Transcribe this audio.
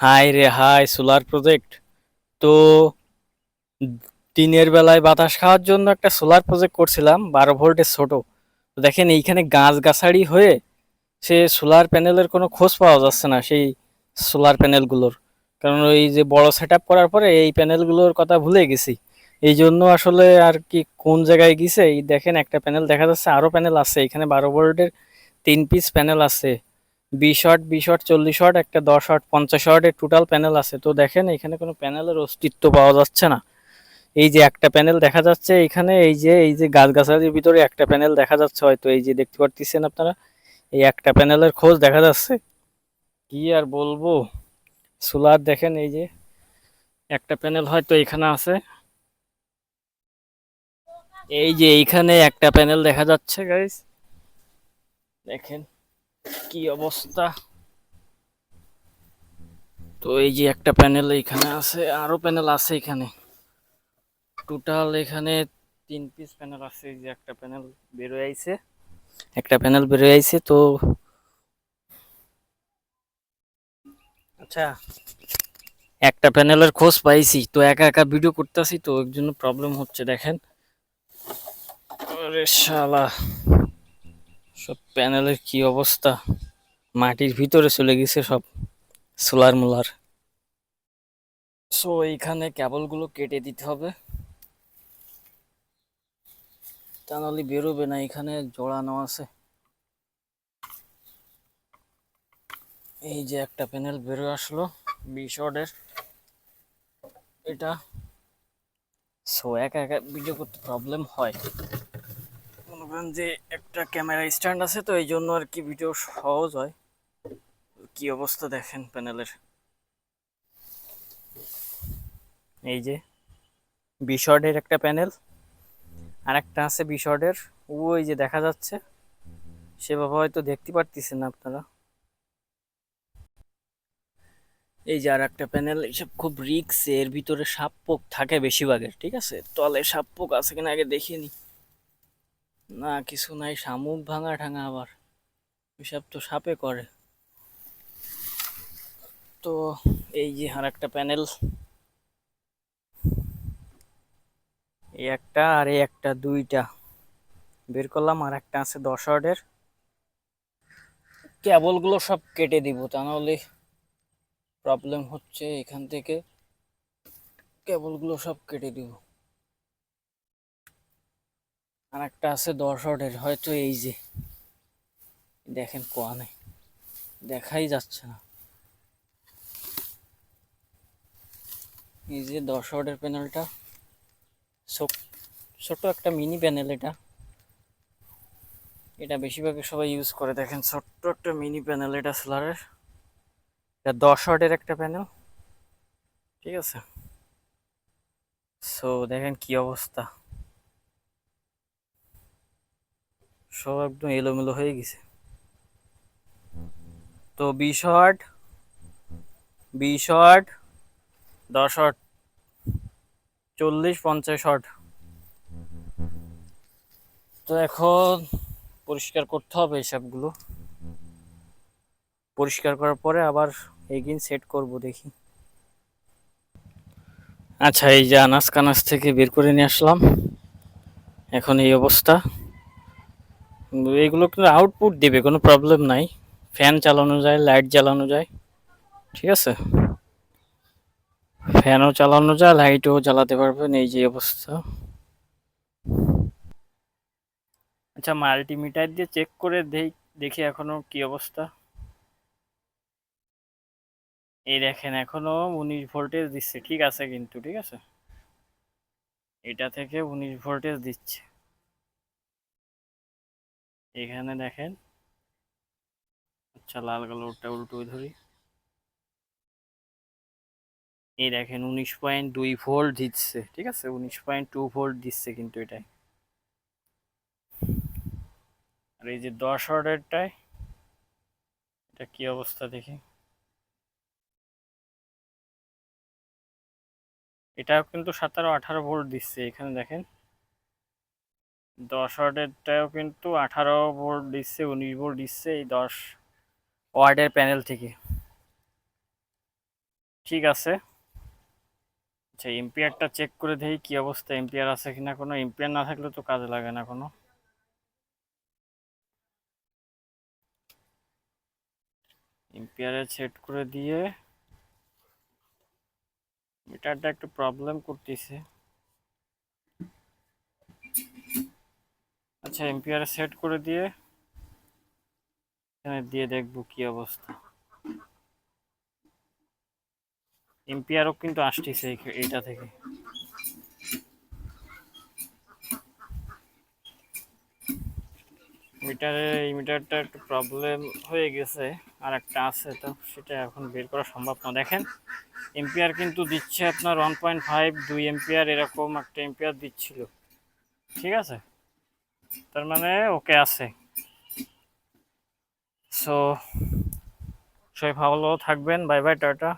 High রে high, solar project. তো দিনের বেলায় বাতাস খাওয়ার জন্য একটা সোলার প্রজেক্ট করছিলাম 12 ভোল্টের ছোট। তো দেখেন এইখানে গাছগাছালি হয়ে সে সোলার প্যানেলের কোনো খোঁজ পাওয়া যাচ্ছে না সেই সোলার প্যানেলগুলোর। কারণ ওই যে বড় সেট আপ করার পরে এই প্যানেলগুলোর কথা ভুলে গেছি। এই জন্য আসলে আর কি কোন জায়গায় গেছে, এই দেখেন একটা প্যানেল দেখা যাচ্ছে, আরো প্যানেল আছে এখানে। 12 ভোল্টের 3 পিস প্যানেল আছে, 20 ওয়াট, 20 ওয়াট, 40 ওয়াট, একটা 10 ওয়াট, 50 ওয়াটের টোটাল প্যানেল আছে। তো দেখেন এখানে কোনো প্যানেলের অস্তিত্ব পাওয়া যাচ্ছে না। এই যে একটা প্যানেল দেখা যাচ্ছে এখানে, এই যে গাছগাছালির ভিতরে একটা প্যানেল দেখা যাচ্ছে, হয়তো এই যে দেখতে পাচ্ছেন আপনারা। এই একটা প্যানেলের খোঁজ দেখা যাচ্ছে। কি আর বলবো, সোলার দেখেন এই যে একটা প্যানেল হয়তো এখানে আছে। এই যে এইখানে একটা প্যানেল দেখা যাচ্ছে গাইস, দেখেন কি অবস্থা। তো এই যে একটা প্যানেল এখানে আছে, আরো প্যানেল আছে এখানে। টোটাল এখানে 3 পিস প্যানেল আছে। এই যে একটা প্যানেল বেরোয় আইছে, একটা প্যানেল বেরোয় আইছে। তো আচ্ছা, একটা প্যানেলের খোঁজ পাইছি, তো একা একা ভিডিও করতেছি তো এর জন্য প্রবলেম হচ্ছে। দেখেন আরে শালা, সব প্যানেলের কি অবস্থা, মাটির ভিতরে চলে গেছে সব সোলার মোলার। সো এইখানে কেবলগুলো কেটে দিতে হবে, তা নাহলে বেরোবে না। এখানে জড়ানো আছে। এই যে একটা প্যানেল বেরো আসলো 20 ওয়াটের, এটা। সো একা একা ভিডিও করতে প্রবলেম হয়। মনে করেন যে একটা ক্যামেরা স্ট্যান্ড আছে, তো এই জন্য আর কি ভিডিও সহজ হয়। কি অবস্থা দেখেন প্যানেলের। এই যে 20 ওয়াটের একটা প্যানেল, আর একটা আছে 20 ওয়াটের। ওই যে দেখা যাচ্ছে, সেভাবে হয়তো দেখতে পারতেছেন না আপনারা। এই যে আর একটা প্যানেল। এইসব খুব রিক্স, এর ভিতরে সাপ পোক থাকে বেশিরভাগের। ঠিক আছে, তলে সাপ পোক আছে কিনা আগে দেখে নি। না কিছু নাই, শামুক ভাঙা ঠাঙা আবার এসব তো সাপে করে। তো এই যে আর একটা প্যানেল, এই একটা আর এই একটা, দুইটা বের করলাম। আর একটা আছে 10 ওয়াটের। কেবলগুলো সব কেটে দিব, তা নাহলে প্রবলেম হচ্ছে। এখান থেকে কেবলগুলো সব কেটে দিব। আর একটা আছে 10 ওয়াটের, হয়তো এই যে দেখেন কোয়া নেই, দেখাই যাচ্ছে না। এই যে 10 ওয়াটের প্যানেলটা, ছোট একটা মিনি প্যানেল এটা। এটা বেশিরভাগ সবাই ইউজ করে। দেখেন ছোট্ট একটা মিনি প্যানেল, এটা সোলারের। এটা 10 ওয়াটের একটা প্যানেল, ঠিক আছে। সো দেখেন কি অবস্থা, সব একদম এলোমেলো হয়ে গেছে। তো 20 ওয়াট, 20 ওয়াট, 10 ওয়াট, 40, 50 ওয়াট। তো এখন পরিষ্কার করতে হবে এসবগুলো। পরিষ্কার করার পরে আবার এগেইন সেট করব, দেখি। আচ্ছা, এই যে আনাজ কানাজ থেকে বের করে নিয়ে আসলাম, এখন এই অবস্থা। এগুলো কিন্তু আউটপুট দেবে, কোনো প্রবলেম নাই। ফ্যান চালানো যায়, লাইট জ্বালানো যায়, ঠিক আছে। ফ্যানও চালানো যায়, লাইটও জ্বালাতে পারবেন। এই যে অবস্থা। আচ্ছা, মাল্টিমিটার দিয়ে চেক করে দেখি এখনো কি অবস্থা। এই দেখেন এখনো 19 ভোল্টেজ দিচ্ছে, ঠিক আছে কিন্তু, ঠিক আছে। এটা থেকে 19 ভোল্টেজ দিচ্ছে। এখানে দেখেন। আচ্ছা, লাল কালারটা উল্টো ধরি। এই দেখেন 19.2 ভোল্ট দিচ্ছে, ঠিক আছে। 19.2 ভোল্ট দিচ্ছে কিন্তু এটাই। আর এই যে 10 ওয়াটেরটায়, এটা কি অবস্থা দেখি। এটাও কিন্তু 17, 18 ভোল্ট দিচ্ছে এখানে দেখেন। 10 ওয়াটেরটাও কিন্তু 18 ভোল্ট দিচ্ছে, 19 ভোল্ট দিচ্ছে এই 10 ওয়াটের প্যানেল থেকে। ঠিক আছে। আচ্ছা, এম্পিয়ারটা চেক করে দেখি কি অবস্থা, এম্পিয়ার আছে কিনা। কোনো এম্পিয়ার না থাকলে তো কাজে লাগে না কোনো। এম্পিয়ারে সেট করে দিয়ে মিটারটা একটু প্রবলেম করতেছে। আচ্ছা, এম্পিয়ারে সেট করে দিয়ে এখানে দিয়ে দেখবো কি অবস্থা। এম্পিয়ারও কিন্তু আসতেছে এইটা থেকে। এই মিটারটা একটু প্রবলেম হয়ে গেছে। আর একটা আছে, তো সেটা এখন বের করা সম্ভব না। দেখেন, এম্পিয়ার কিন্তু দিচ্ছে আপনার 1.5, 2 এম্পিয়ার এরকম একটা এম্পিয়ার দিচ্ছিল। ঠিক আছে, তার মানে ওকে আছে। সো সবাই ভালো থাকবেন, বাই বাই, টাটা।